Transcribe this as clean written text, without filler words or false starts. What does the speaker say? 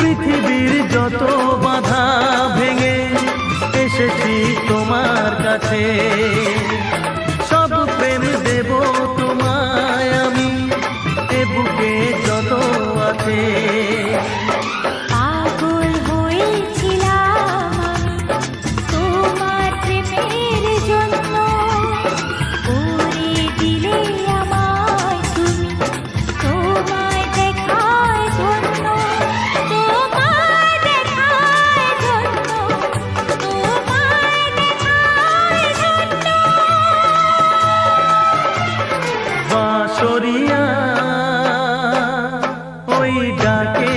পৃথিবীর যত বাধা ভেঙে এসেছি তোমার কাছে, সব প্রেম দেব তোমায় আমি, এ বুকে যত আছে। পাগল হয়েছিলাম আমি তোমার প্রেমের জন্য, করে দিলে আমায় তুমি তোমায় দেখার জন্য, তোমায় দেখার জন্য, তোমায় দেখার জন্য। বাঁশরিয়া ওই ডাকে